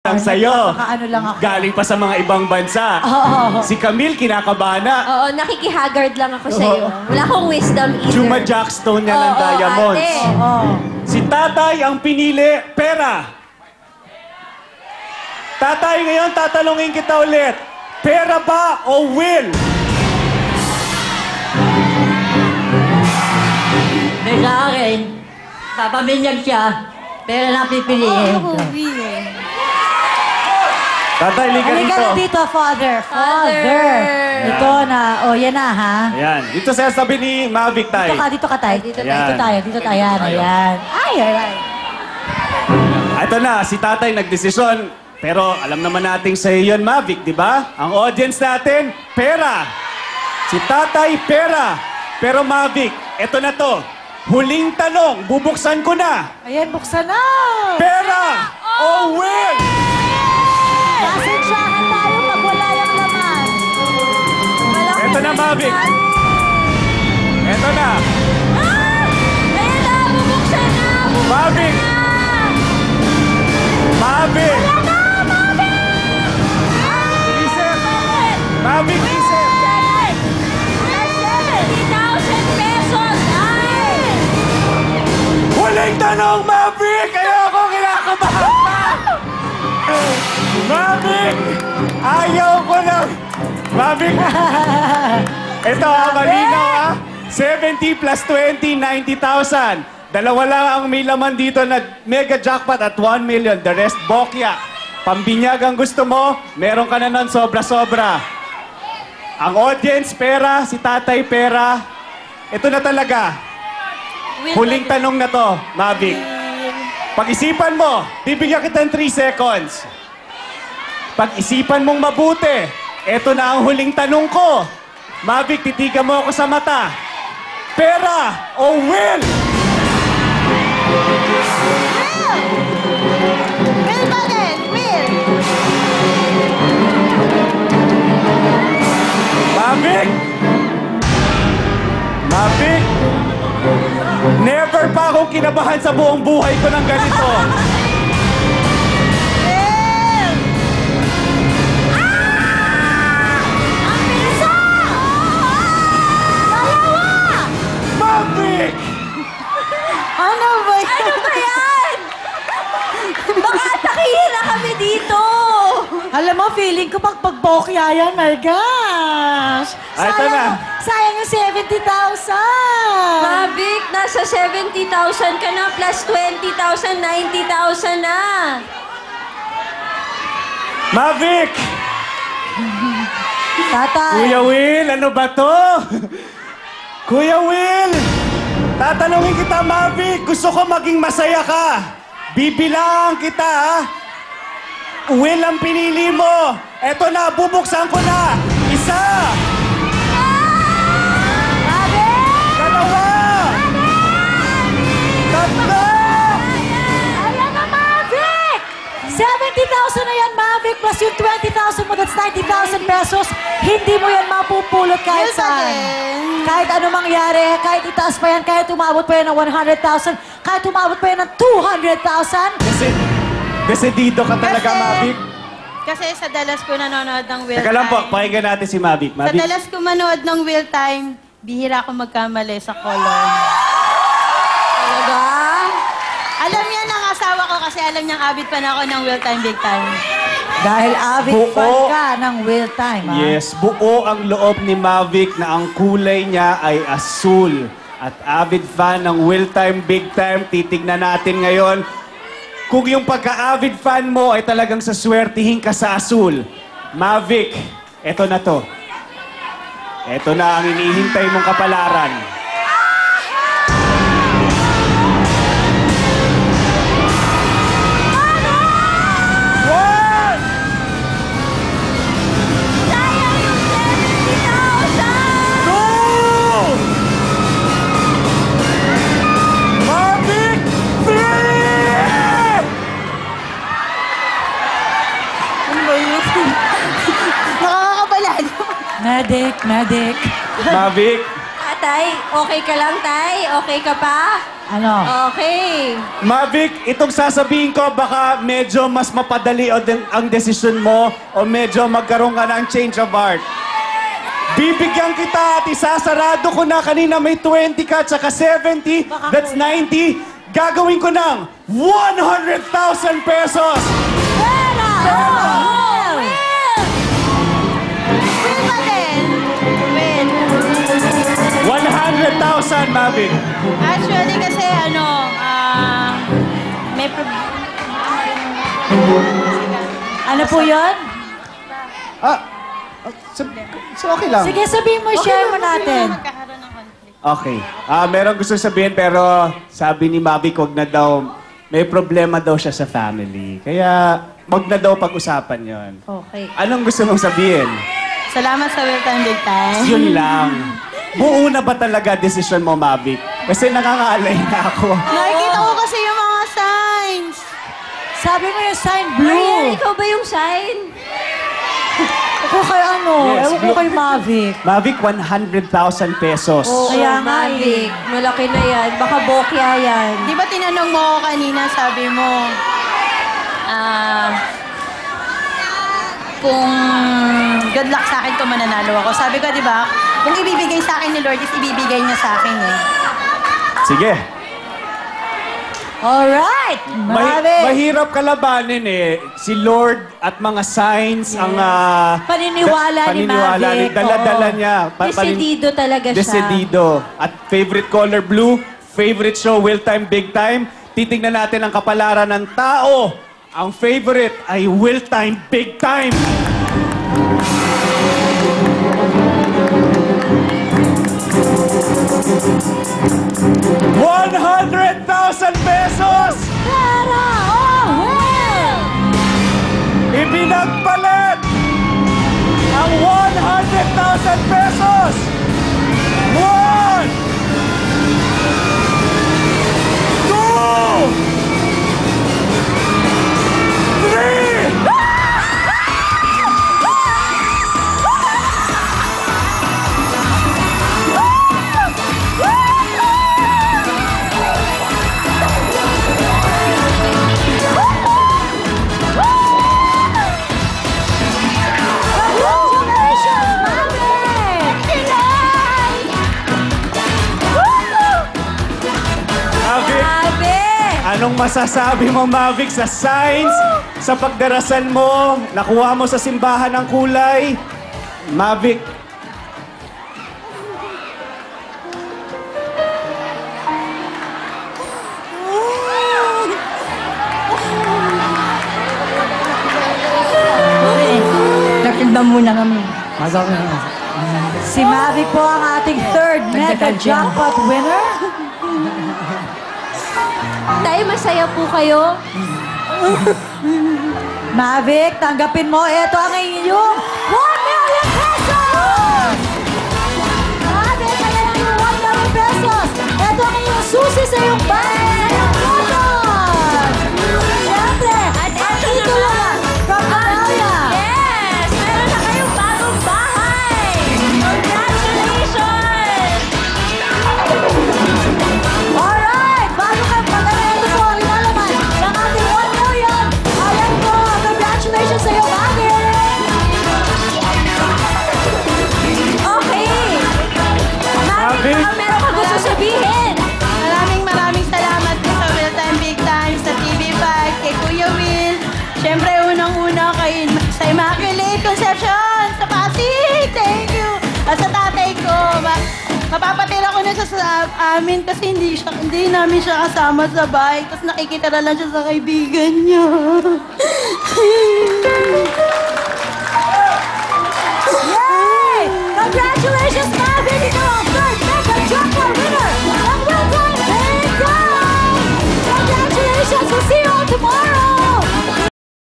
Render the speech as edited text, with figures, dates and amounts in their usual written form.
Ang sayo. Ano lang ako. Galing pa sa mga ibang bansa. Oo. Si Camille, kinakabahan na. Oo, nakikihagard lang ako sa'yo. Wala akong wisdom either. Chuma Jackstone niya ng Oo, diamonds. ate. Oo. Si tatay ang pinili, pera. Tatay, ngayon tatanungin kita ulit. Pera ba o will? May sa akin, papamilyag siya, pero napipiliin. Tatay, liga Halika dito. na dito, Father. Father. Ito na. O, yan na, ha? Ayan. Dito sa sabi ni Mavic tayo. Dito ka, tayo. Dito tayo. Dito tayo, dito tayo. Yan, ayan. Ay, ay. Ito na, si tatay nagdesisyon. Pero alam naman nating sa iyo yun, Mavic, di ba? Ang audience natin, pera. Si tatay, pera. Pero Mavic, ito na to. Huling tanong, bubuksan ko na. Ayan, buksan na. Pera o will? Pasensyahan tayo pag wala yung laman. Ito na, Mavic. Ito na. Ayan na, bubuksan na! Mavic! Mavic! Isip! Mavic, isip! 70,000 pesos! Ay! Huling tanong, Mavic! Kaya ako kinakabahan pa! Mavic! Ayaw ko na! Mavic! Ito malinaw 70 plus 20, 90,000. Dalawa lang ang may laman dito na mega jackpot at 1 million. The rest, bokya. Pambinyag ang gusto mo, meron ka na nun sobra-sobra. Ang audience, pera. Si tatay, pera. Ito na talaga. Huling tanong na to, Mavic. Pag-isipan mo, bibigyan kita ng 3 seconds. Pag-isipan mong mabuti, ito na ang huling tanong ko. Mavic, titigan mo ako sa mata. Pera o will? Will ba din? Will. Mavic? Mavic? Never pa akong kinabahan sa buong buhay ko ng ganito. Mavic! Ano ba yan? Ano ba yan? Baka atakihin na kami dito! Alam mo, feeling ko pag pagbokya yan, my gosh! Ah, ito na. Sayang yung 70,000! Mavic, nasa 70,000 ka na plus 20,000, 90,000 na. Mavic! Tatay! Kuya Will, ano ba to? Kuya Will! Tatanungin kita, Mavic. Gusto ko maging masaya ka. Bibilang kita, ha? Will ang pinili mo. Eto na, bubuksan ko na. Isa! Dalawa! Tatlo! Ayan na, Mavic! 70,000 na yan, Mavic, plus yung 20,000 mo, that's 90,000 pesos. Hindi mo yan mapupulot kahit saan. Kahit ano mangyari, kahit itaas pa yan, kahit umabot pa yan ng 100,000, kahit umabot pa yan ng 200,000. Desidido ka talaga, Mavic. Kasi sa dalas ko nanonood ng Will Teka lang po, Time. pakinggan natin si Mavic. Sa Mavic, dalas ko manood ng Will Time, bihira ako magkamali sa color. Talaga? Alam niya ng asawa ko kasi alam niyang avid pa na ako ng Will Time Big Time. Dahil avid Buo. fan ka ng Will Time, ha? yes, buo ang loob ni Mavic na ang kulay niya ay asul. At avid fan ng Will Time Big Time, titignan natin ngayon kung yung pagka-avid fan mo ay talagang saswertihin ka sa asul. Mavic, eto na to. Eto na ang inihintay mong kapalaran. One! Sayang yung 70,000! Two! Mavic! Three! Ano ba yun? Nakakabalalo. Medic. Mavic, Tay, okay ka lang, Tay? Okay ka pa? Ano? Okay. Mavic, itong sasabihin ko, baka medyo mas mapadali ang desisyon mo o medyo magkaroon ka ng change of heart. Bibigyan kita at isasarado ko na kanina may 20 ka at saka 70, that's 90. Gagawin ko ng 100,000 pesos! Pera! Win pa din. Win. 100,000, Mavic. Actually, kasi may Ano po yun? So okay lang. Sige, sabihin mo, share mo natin. magkakaroon ng conflict. Okay. Meron gusto sabihin pero sabi ni Mavic wag na daw, may problema daw siya sa family. Kaya wag na daw pag-usapan yon. Okay. Anong gusto mong sabihin? Salamat sa Will Time Big Time. Yun lang. Buo na ba talaga desisyon mo, Mavic? Kasi nakakaalay na ako. Nakikita ko kasi yung mga signs. Sabi mo yung sign Marian, blue. ikaw ba yung sign? Ako kay ano? Yes, Ewan ko blue. kay Mavic. Mavic, 100,000 pesos. Kaya nga eh. Mavic. Malaki na yan. Baka bokya yan. Di ba tinanong mo ako kanina, sabi mo, kung good luck sa akin kung mananalo ako. Sabi ko, di ba, kung ibibigay sa akin ni Lord is ibibigay niya sa akin eh. Sige. Alright! Mavic! Mahirap kalabanin eh. Si Lord at mga signs ang... Paniniwala ni Mavic. Dala-dala Oo. niya. Decidido talaga siya. Decidido. At favorite color blue, favorite show Will Time Big Time. Titingnan natin ang kapalaran ng tao. Ang favorite ay Will Time Big Time. ₱100,000 pesos! Pera! Oh, well! Ibinagpalit ang 100,000 pesos! 1! 2! 3! Congratulations, Mavic! Mavic, Mavic! anong masasabi mo, Mavic, sa signs, sa pagdarasal mo, nakuha mo sa simbahan ng kulay? Mavic, Nakilba muna kami. Si Mavic po ang ating third mega jackpot winner. Tay, masaya po kayo? Mavic, tanggapin mo. Ito ang inyong 1 million pesos! Mavic, ayan ang iyong 1 million pesos. Ito ang iyong susi sa iyong bahay ng motor. Siyempre, At ito andito naman, lang from Canalia. Yes! Meron na kayong bagong bahay! Congratulations! Alright, bago ka ito po ang inalaman ng ating 1 million. Ayan po, congratulations sa iyo, Mavic! Okay! Mavic? Mavic, meron ka gusto sabihin? Maraming salamat po sa Will Time Big Time, sa TV5, kay Kuya Will. Siyempre, unang-una sa Immaculate Conception, sa Pasig. Thank you. At sa tatay ko, mapapatira ko na siya sa amin kasi hindi namin siya kasama sa bahay. Tapos nakikita na lang siya sa kaibigan niya.